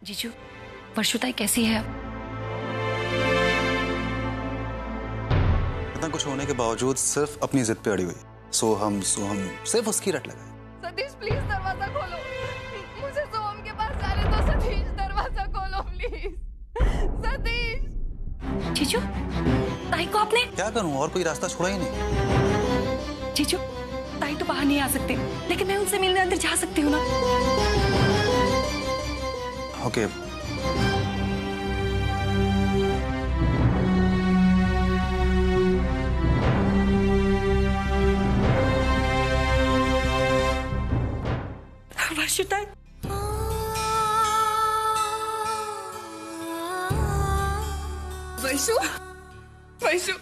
जीजू, वर्षुताई कैसी है अब? इतना कुछ होने के बावजूद सिर्फ अपनी जिद पे अड़ी हुई। सोहम सिर्फ उसकी रट लगाए। सतीश प्लीज दरवाजा खोलो, मुझे सोहम के पास जाने दो। सतीश दरवाजा खोलो प्लीज। सतीश। जीजू, ताई को आपने? क्या करूं, और कोई रास्ता छोड़ा ही नहीं। जीजू, ताई तो बाहर नहीं आ सकती, लेकिन मैं उनसे मिलने अंदर जा सकती हूँ ना? ओके। वर्षुताई, वैशु, वैशु,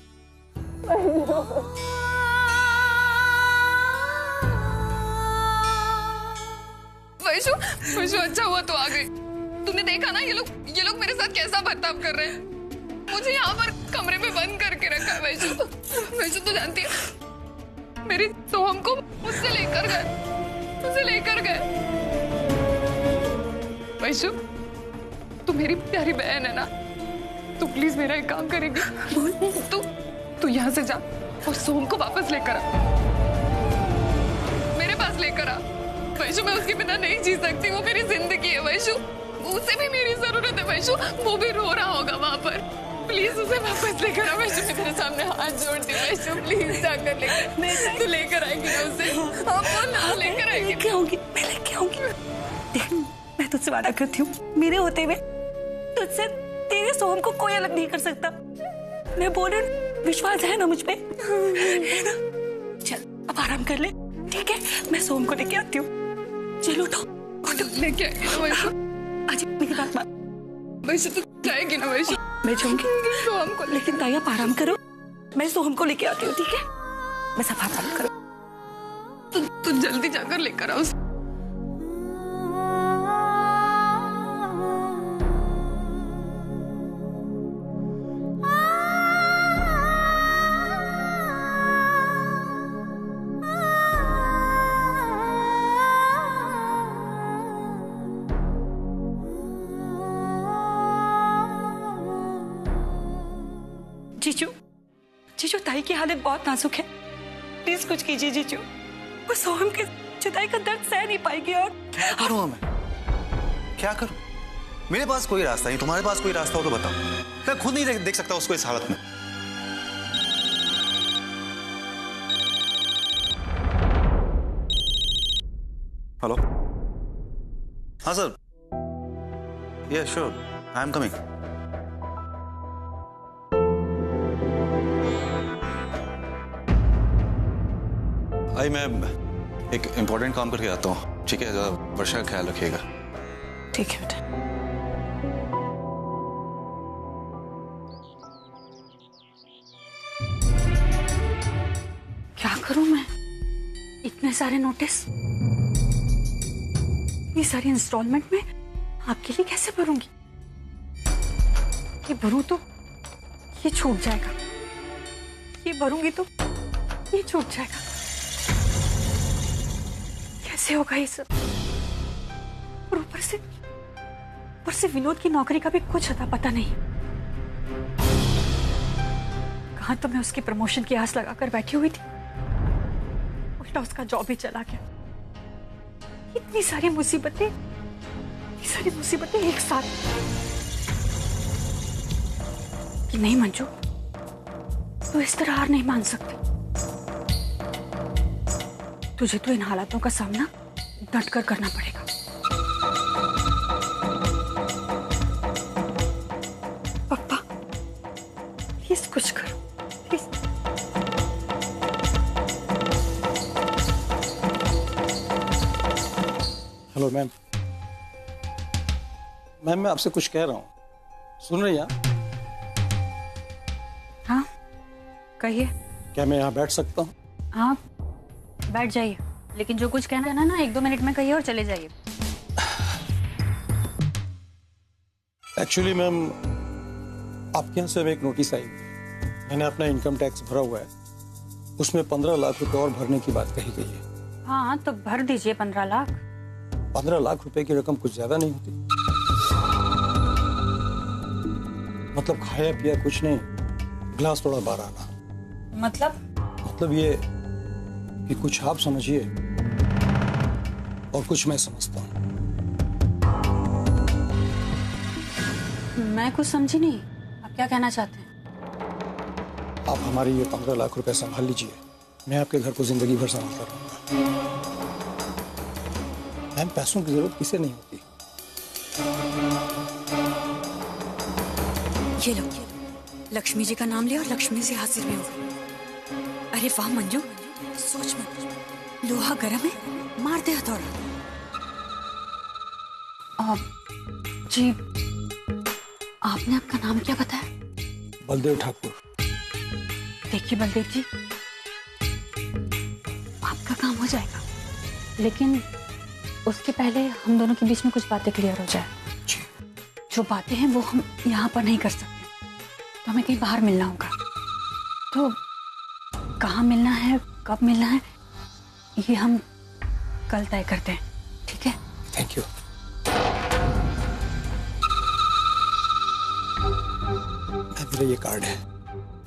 वैशु, वैशु अच्छा हुआ तो आ गई। तुमने देखा ना ये लोग मेरे साथ कैसा बर्ताव कर रहे हैं। मुझे यहाँ पर कमरे में बंद करके रखा है। वैशु, वैशु तो जानती है मेरी सोहम को मुझसे लेकर गए। वैशु, तू मेरी प्यारी बहन है ना, तू प्लीज मेरा एक काम करेगी? तू यहाँ से जा और सोहम को वापस लेकर आ, मेरे पास लेकर आ। वैशु, मैं उसके बिना नहीं जी सकती, वो मेरी जिंदगी है। वैशु, उसे भी मेरी जरूरत है। वैशु, वो भी रो रहा होगा वहां पर। प्लीज उसे वापस लेकर आ। वैशु, मैं तेरे सामने हाथ जोड़ती हूँ। वैशु प्लीज जाकर लेकर, तू लेकर आएगी ना उसे? हाँ बोल ना, लेकर आएगी। मैं लेके आऊंगी। देख, मैं तुझसे वादा करती हूँ, मेरे होते हुए तुझसे तेरे सोहम को कोई अलग नहीं कर सकता। मैं बोल रही हूँ, विश्वास है ना मुझ पे? है ना? चल अब आराम कर ले, ठीक है? मैं सोहम को लेके आती हूँ। चलो उठो, लेके आएगी ना वैशु? आज मेरी बात मान। वैशु तू जाएगी ना? वैशु मैं जाऊंगी सोहम को, लेकिन ताई आप आराम करो, मैं सोहम को लेके आती हूँ, ठीक है? बस आप आराम करो। तू जल्दी जाकर लेकर आओ। जीजू, ताई की हालत बहुत नाजुक है, प्लीज कुछ कीजिए जीजू। वो सोहम के जुदाई का दर्द सह नहीं पाएगी। और क्या करूं मैं? क्या करूं? मेरे पास कोई रास्ता नहीं, तुम्हारे पास कोई रास्ता हो तो बताओ। मैं खुद नहीं देख सकता उसको इस हालत में। हेलो, हाँ sir. Yes sure, I am coming. भाई मैं एक इम्पोर्टेंट काम करके आता हूँ, ठीक है? वर्षा का ख्याल रखिएगा। ठीक है बेटा। क्या करूं मैं? इतने सारे नोटिस, ये सारी इंस्टॉलमेंट में आपके लिए कैसे भरूंगी? ये भरूं तो ये छूट जाएगा, ये भरूंगी तो ये छूट जाएगा। कैसे होगा ये सब? और ऊपर से विनोद की नौकरी का भी कुछ अता पता नहीं। कहां तो मैं उसकी प्रमोशन की आस लगाकर बैठी हुई थी, उल्टा उसका जॉब भी चला गया। इतनी सारी मुसीबतें एक साथ। कि नहीं मंजू, तू इस तरह हार नहीं मान सकती। तुझे तो इन हालातों का सामना डटकर करना पड़ेगा। पापा प्लीज कुछ करो, प्लीज। Hello ma'am. मैम मैं आपसे कुछ कह रहा हूँ, सुन रही हैं? हाँ कहिए। क्या मैं यहाँ बैठ सकता हूँ? हाँ बैठ जाइए, लेकिन जो कुछ कहना है ना 1-2 मिनट में कहिए और चले जाइए। एक्चुअली मैम, आपके यहाँ से एक नोटिस आई। मैंने अपना इनकम टैक्स भरा हुआ है, उसमें 15 लाख रुपए और भरने की बात कही गई है। हाँ तो भर दीजिए 15 लाख। 15 लाख रुपए की रकम कुछ ज्यादा नहीं होती? मतलब खाया पिया कुछ नहीं, गिलास थोड़ा बाहर आना। मतलब ये कि कुछ आप समझिए और कुछ मैं समझता हूँ। मैं कुछ समझी नहीं, आप क्या कहना चाहते हैं? आप हमारी ये 15 लाख रुपए संभाल लीजिए, मैं आपके घर को जिंदगी भर संभालता रहूंगा। मैम, पैसों की जरूरत किसे नहीं होती। ये लो, लक्ष्मी जी का नाम लिया और लक्ष्मी से हाजिर में हो। अरे वाह मंजू, सोच मत, लोहा गर्म है, मार दे हथौड़ा। जी, आपने आपका नाम क्या बताया? बलदेव ठाकुर। देखिए बलदेव जी, आपका काम हो जाएगा, लेकिन उसके पहले हम दोनों के बीच में कुछ बातें क्लियर हो जाए। जो बातें हैं वो हम यहाँ पर नहीं कर सकते, तो हमें कहीं बाहर मिलना होगा। तो कहाँ मिलना है, कब मिलना है, ये हम कल तय करते हैं, ठीक है? Thank you. मेरा ये कार्ड है,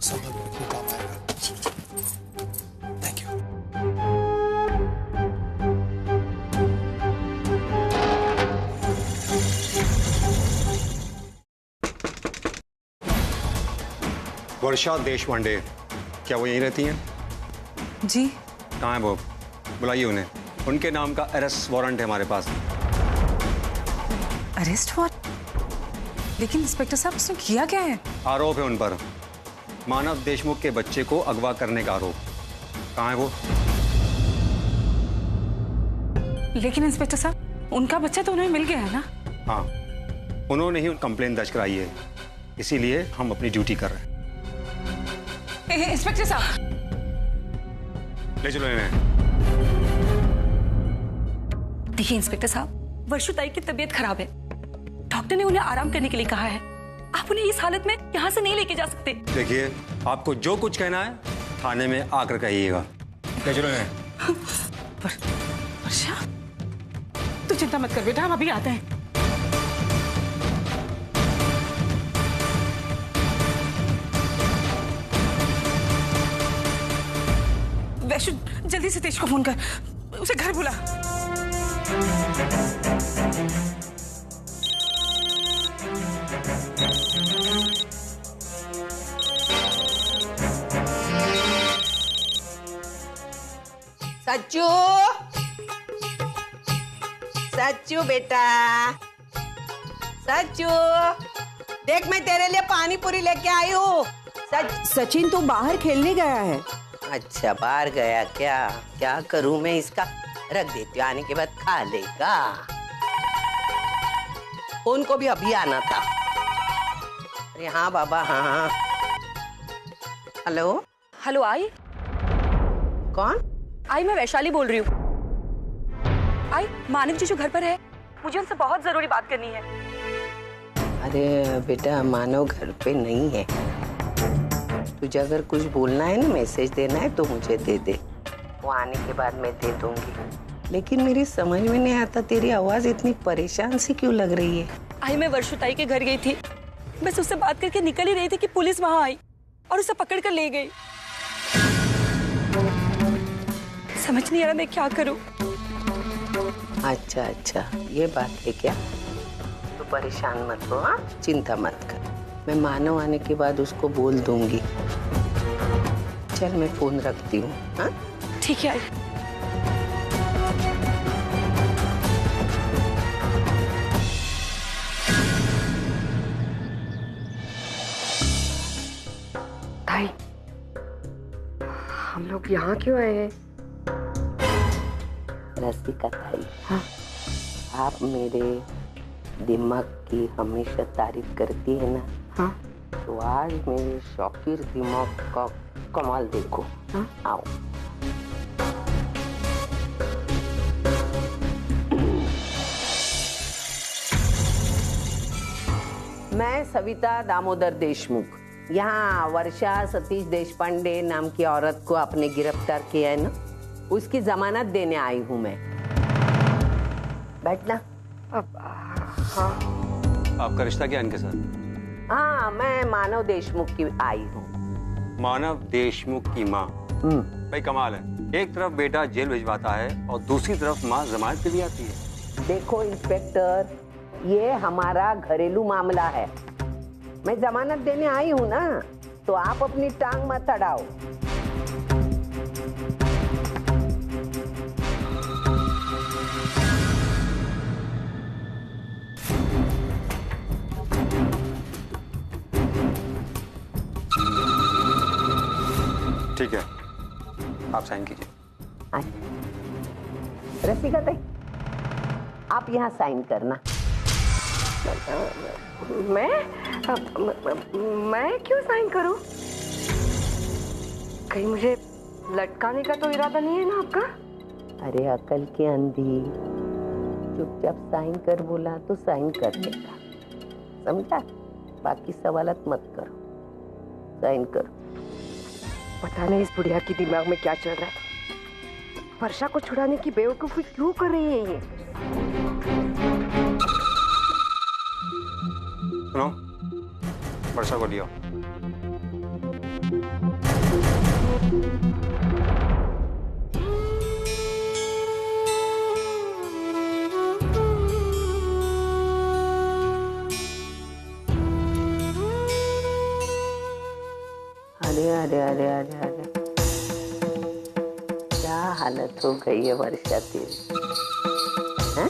संभल के काम आएगा। Thank you. वर्षा देशपांडे, क्या वो यहीं रहती हैं? जी। कहाँ है वो? बुलाइए उन्हें। उनके नाम का अरेस्ट वारंट है हमारे पास। Arrest warrant? लेकिन इंस्पेक्टर साहब, उसने किया क्या है? आरोप है उन पर, मानव देशमुख के बच्चे को अगवा करने का आरोप। कहाँ है वो? लेकिन इंस्पेक्टर साहब, उनका बच्चा तो उन्हें मिल गया है ना? हाँ, उन्होंने ही कंप्लेन दर्ज कराई है, इसीलिए हम अपनी ड्यूटी कर रहे हैं। इंस्पेक्टर साहब, ले चलो इन्हें। देखिए इंस्पेक्टर साहब, वर्षुताई की तबीयत खराब है, डॉक्टर ने उन्हें आराम करने के लिए कहा है। आप उन्हें इस हालत में यहाँ से नहीं लेके जा सकते। देखिए, आपको जो कुछ कहना है थाने में आकर कहिएगा। ले चलो इन्हें। वर्षा, तू चिंता मत कर बेटा, हम अभी आते हैं। वैशु, जल्दी से तेज को फोन कर, उसे घर बुला। सच्चू, सच्चू बेटा, सच्चू, देख मैं तेरे लिए पानी पूरी लेके आई हूँ। सचिन तो बाहर खेलने गया है। अच्छा, बाहर गया क्या? क्या करूँ मैं इसका? रख देती हूँ, आने के बाद खा लेगा। उनको भी अभी आना था। अरे हाँ बाबा, हाँ। हेलो हेलो, आई? कौन? आई, मैं वैशाली बोल रही हूँ। आई, मानव जी जो घर पर है, मुझे उनसे बहुत जरूरी बात करनी है। अरे बेटा, मानव घर पे नहीं है। तुझे अगर कुछ बोलना है ना, मैसेज देना है तो मुझे दे दे, वो आने के बाद मैं दे दूंगी। लेकिन मेरी समझ में नहीं आता, तेरी आवाज इतनी परेशान सी क्यों लग रही है? आई, मैं वर्षुताई के घर गई थी, बस उससे बात करके निकल ही रही थी कि पुलिस वहां आई और उसे पकड़ कर ले गई। समझ नहीं आ रहा मैं क्या करूं। अच्छा, ये बात है क्या? तो परेशान मत हो, हाँ, चिंता मत कर, मैं मानव आने के बाद उसको बोल दूंगी। चल मैं फोन रखती हूँ। हाँ ठीक है। ताई, हम लोग यहाँ क्यों आए हैं? रसिका ताई, हाँ, आप मेरे दिमाग की हमेशा तारीफ करती है ना। हाँ, तो आज मेरे शौकीर दिमाग का कमाल देखो। हाँ, आओ। मैं सविता दामोदर देशमुख, यहाँ वर्षा सतीश देशपांडे नाम की औरत को आपने गिरफ्तार किया है ना, उसकी जमानत देने आई हूँ मैं। बैठना। आपका रिश्ता क्या इनके साथ? हाँ, मैं मानव देशमुख की आई हूँ। मानव देशमुख की माँ? भाई कमाल है, एक तरफ बेटा जेल भिजवाता है और दूसरी तरफ माँ जमानत के लिए आती है। देखो इंस्पेक्टर, ये हमारा घरेलू मामला है। मैं जमानत देने आई हूँ ना, तो आप अपनी टांग मत अड़ाओ। ठीक है, आप साइन कीजिए। रसिका ताई, आप यहाँ साइन करना। मैं क्यों साइन करूं? कहीं मुझे लटकाने का तो इरादा नहीं है ना आपका? अरे अकल की अंधी, चुपचाप साइन कर बोला तो साइन कर देगा, समझा? बाकी सवालत मत करो, साइन करो। पता नहीं इस बुढ़िया की दिमाग में क्या चल रहा है। वर्षा को छुड़ाने की बेवकूफी क्यों कर रही है ये? सुनो, वर्षा को लियो। अरे अरे अरे अरे अरे, क्या हालत हो गई है वर्षा तेरी, हैं?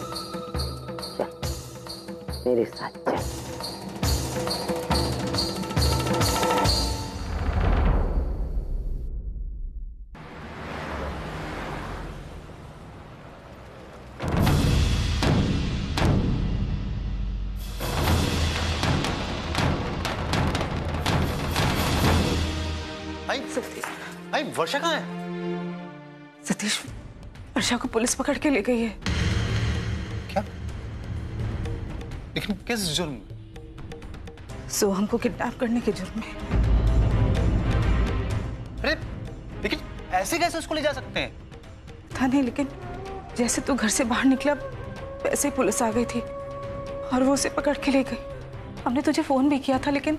चल मेरे साथ चल। भाई वर्षा कहाँ है? सतीश, वर्षा को पुलिस पकड़ के ले गई है। क्या? लेकिन किस जुर्म? सोहम को किडनैप करने के जुर्म में। अरे लेकिन ऐसे कैसे उसको ले जा सकते हैं? था नहीं, लेकिन जैसे तू घर से बाहर निकला वैसे ही पुलिस आ गई थी और वो उसे पकड़ के ले गई। हमने तुझे फोन भी किया था, लेकिन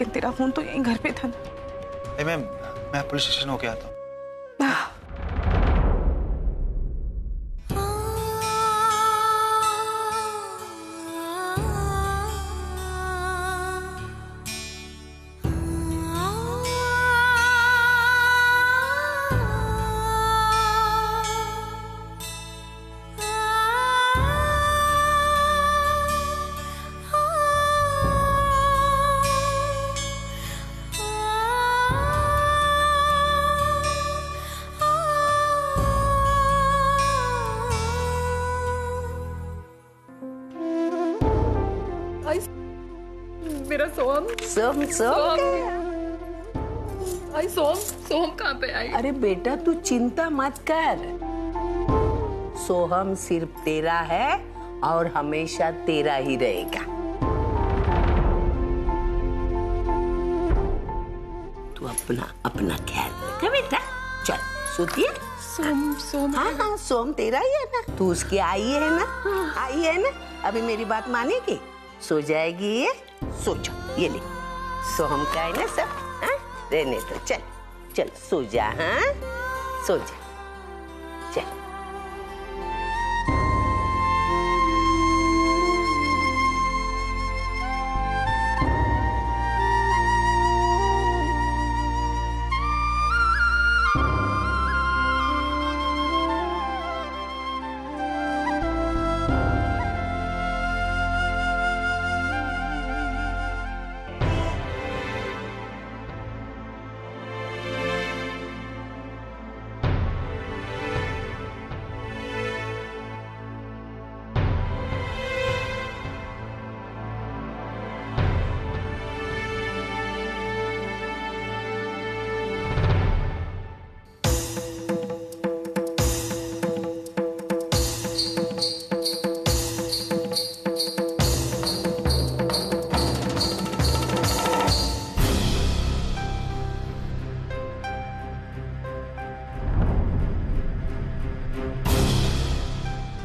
तेरा फोन तो यहीं घर पे था ना। मैं पुलिस स्टेशन होके आता हूँ। मेरा सोहम सोहम सोहम कहाँ पे आई? अरे बेटा, तू चिंता मत कर। सोहम सिर्फ तेरा है और हमेशा तेरा ही रहेगा। तू अपना ख्याल रख बेटा। चल सोतिए। सोम हाँ, सोम तेरा ही है ना, तू उसकी आई है ना। अभी मेरी बात मानेगी, सो जाएगी ये। सो जा, ये ले सोहम का है ना सब। हाँ, रहने तो चल सो जा। हाँ, सो जा, चल।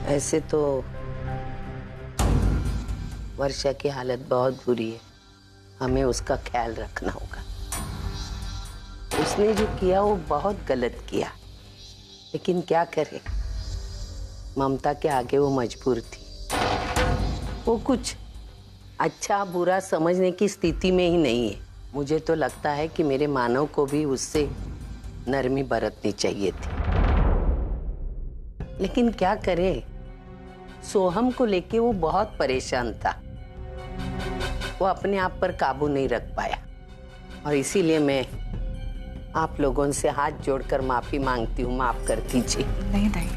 ऐसे तो वर्षा की हालत बहुत बुरी है। हमें उसका ख्याल रखना होगा। उसने जो किया वो बहुत गलत किया, लेकिन क्या करे, ममता के आगे वो मजबूर थी। वो कुछ अच्छा बुरा समझने की स्थिति में ही नहीं है। मुझे तो लगता है कि मेरे मानव को भी उससे नरमी बरतनी चाहिए थी, लेकिन क्या करे, सोहम को लेके वो बहुत परेशान था। वो अपने आप पर काबू नहीं रख पाया और इसीलिए मैं आप लोगों से हाथ जोड़कर माफी मांगती हूँ। माफ कर दीजिए। नहीं नहीं,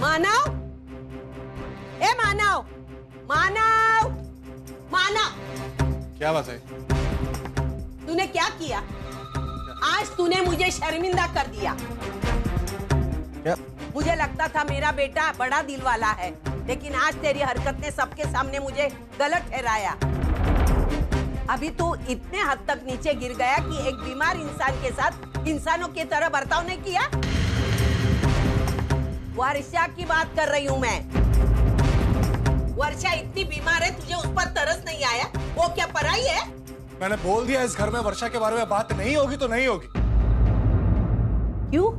मानव, ए मानव, मानव, मानव, क्या बात है? तूने क्या किया? आज तूने मुझे शर्मिंदा कर दिया। क्या? मुझे लगता था मेरा बेटा बड़ा दिल वाला है, लेकिन आज तेरी हरकत ने सबके सामने मुझे गलत ठहराया। अभी तू इतने हद तक नीचे गिर गया कि एक बीमार इंसान के साथ इंसानों की तरह बर्ताव नहीं किया। वर्षा की बात कर रही हूँ मैं। वर्षा इतनी बीमार है, तुझे उस पर तरस नहीं आया? वो क्या पराई है? मैंने बोल दिया इस घर में वर्षा के बारे में बात नहीं होगी तो नहीं होगी। क्यों?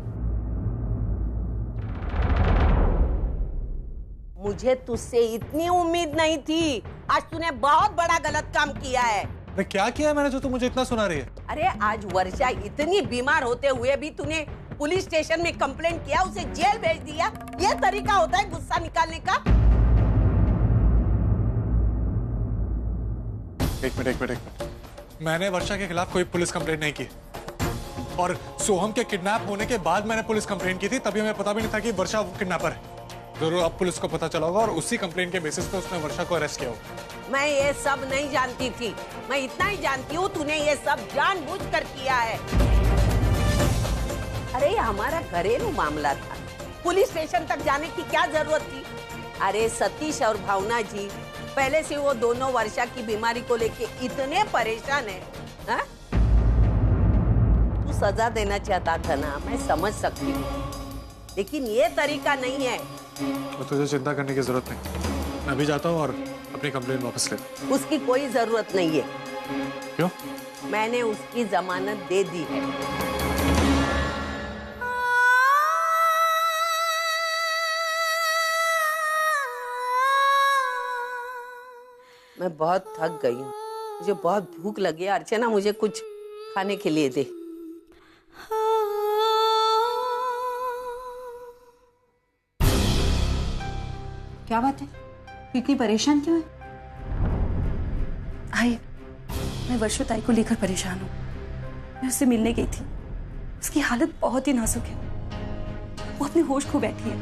मुझे तुझसे इतनी उम्मीद नहीं थी। आज तूने बहुत बड़ा गलत काम किया है। अरे क्या किया है मैंने जो तू मुझे इतना सुना रही है? अरे आज वर्षा इतनी बीमार होते हुए भी तूने पुलिस स्टेशन में कंप्लेंट किया, उसे जेल भेज दिया। ये तरीका होता है गुस्सा निकालने का? एक मिनट। मैंने वर्षा के खिलाफ कोई पुलिस कंप्लेंट नहीं की और सोहम के किडनैप होने के बाद मैंने पुलिस कंप्लेंट की थी। तभी हमें पता भी नहीं था कि वर्षा किडनैपर है। जरूर अब पुलिस को पता चला होगा और उसी कंप्लेंट के बेसिस पे उसने वर्षा को अरेस्ट किया होगा। मैं ये सब नहीं जानती थी। मैं इतना ही जानती हूँ, तूने ये सब जानबूझकर किया है। अरे ये हमारा घरेलू मामला था, पुलिस स्टेशन तक जाने की क्या जरूरत थी? अरे सतीश और भावना जी पहले से वो दोनों वर्षा की बीमारी को लेके इतने परेशान है। हा? तू सजा देना चाहता था ना, मैं समझ सकती हूँ, लेकिन ये तरीका नहीं है। तो तुझे चिंता करने की जरूरत नहीं। मैं अभी जाता हूँ और अपनी कंप्लेंट वापस ले। उसकी कोई जरूरत नहीं है। क्यों? मैंने उसकी जमानत दे दी है। मैं बहुत थक गई हूँ, मुझे बहुत भूख लगी है। अर्चना मुझे कुछ खाने के लिए दे। क्या बात है? इतनी परेशान क्यों है? आई, मैं वर्षा ताई को लेकर परेशान हूँ। मैं उससे मिलने गई थी, उसकी हालत बहुत ही नाजुक है। वो अपने होश खो बैठी है।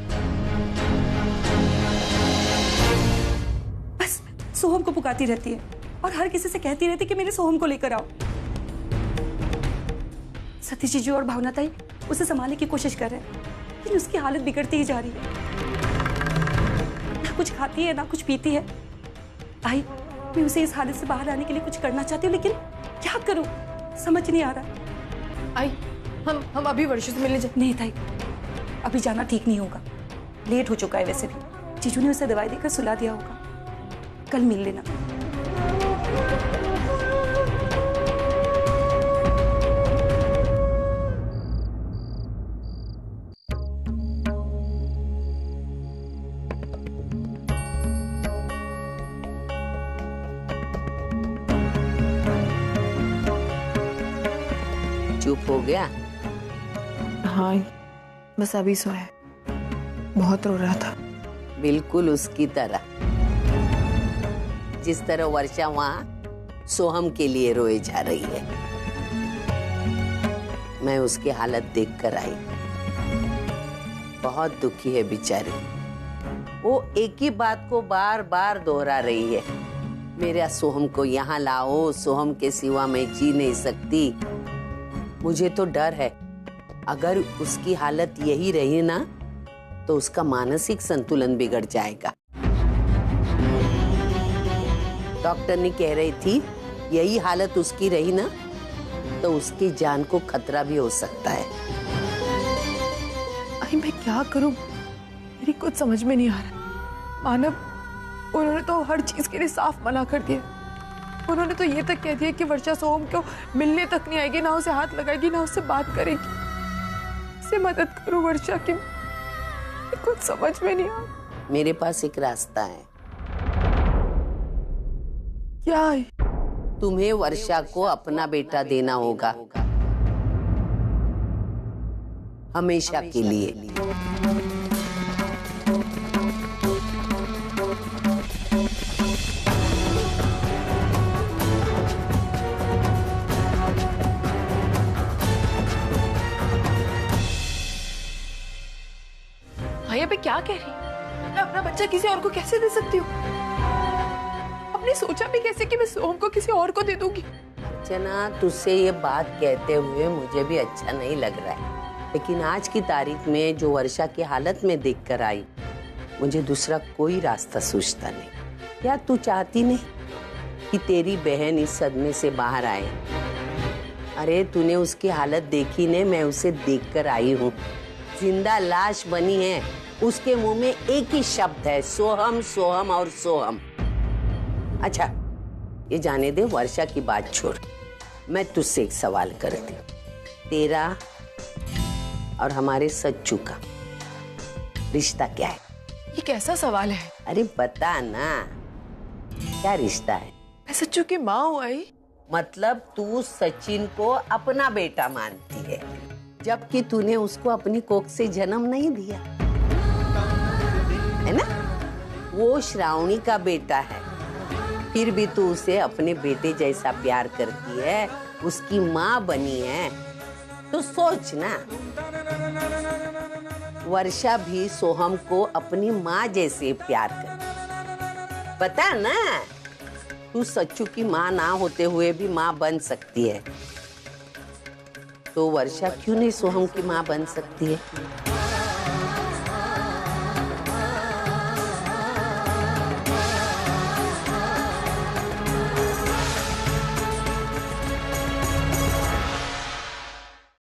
बस सोहम को पुकारती रहती है और हर किसी से कहती रहती है कि मेरे सोहम को लेकर आओ। सतीश जीजू और भावना ताई उसे संभालने की कोशिश कर रहे हैं, लेकिन उसकी हालत बिगड़ती ही जा रही है। ना कुछ खाती है, ना कुछ पीती है। आई, मैं उसे इस हालत से बाहर आने के लिए कुछ करना चाहती हूँ, लेकिन क्या करूँ समझ नहीं आ रहा। आई, हम अभी वर्षा से मिलने जाए। नहीं ताई, अभी जाना ठीक नहीं होगा। लेट हो चुका है। वैसे भी जीजू ने उसे दवाई देकर सुला दिया होगा। कल मिल लेना। चुप हो गया? हाँ, बस अभी सोया। बहुत रो रहा था। बिल्कुल उसकी तरह, जिस तरह वर्षा वहां सोहम के लिए रोए जा रही है। मैं उसकी हालत देखकर आई, बहुत दुखी है बेचारी। वो एक ही बात को बार बार दोहरा रही है, मेरा सोहम को यहाँ लाओ, सोहम के सिवा मैं जी नहीं सकती। मुझे तो डर है अगर उसकी हालत यही रही ना तो उसका मानसिक संतुलन बिगड़ जाएगा। डॉक्टर ने कह रही थी यही हालत उसकी रही ना तो उसकी जान को खतरा भी हो सकता है। आई मैं क्या करूं, मेरी कुछ समझ में नहीं आ रहा। मानव उन्होंने तो हर चीज के लिए साफ मना कर दिया। उन्होंने तो ये तक कह दिया कि वर्षा सोहम को मिलने तक नहीं आएगी, ना उसे हाथ लगाएगी, ना उससे बात करेगी। से मदद करो वर्षा की, कुछ समझ में नहीं आ रहा। मेरे पास एक रास्ता है। क्या है? तुम्हें वर्षा को अपना बेटा देना होगा, हमेशा के लिए। भैया पे क्या कह रही है? मैं अपना बच्चा किसी और को कैसे दे सकती हूँ? आपने सोचा भी कैसे कि मैं सोहम को किसी और को दे दूंगी? अर्चना, तुझसे ये बात कहते हुए मुझे भी अच्छा नहीं लग रहा है, लेकिन आज की तारीख में जो वर्षा की हालत में देखकर आई, मुझे दूसरा कोई रास्ता सूझता नहीं। क्या तू चाहती नहीं कि तेरी बहन इस सदमे से बाहर आए? अरे तूने उसकी हालत देखी ने, मैं उसे देखकर आई हूँ। जिंदा लाश बनी है, उसके मुंह में एक ही शब्द है, सोहम सोहम और सोहम। अच्छा ये जाने दे, वर्षा की बात छोड़। मैं तुझसे एक सवाल करती हूँ, तेरा और हमारे सच्चू का रिश्ता क्या है? ये कैसा सवाल है? अरे बता ना, क्या रिश्ता है? मैं सच्चू की माँ हूँ। आई मतलब तू सचिन को अपना बेटा मानती है, जबकि तूने उसको अपनी कोख से जन्म नहीं दिया, है ना? वो श्रावणी का बेटा है, फिर भी तू उसे अपने बेटे जैसा प्यार करती है, उसकी माँ बनी है। तो सोच ना, वर्षा भी सोहम को अपनी माँ जैसे प्यार करती। बता ना, तू सच्चू की माँ ना होते हुए भी माँ बन सकती है, तो वर्षा क्यों नहीं सोहम की माँ बन सकती है?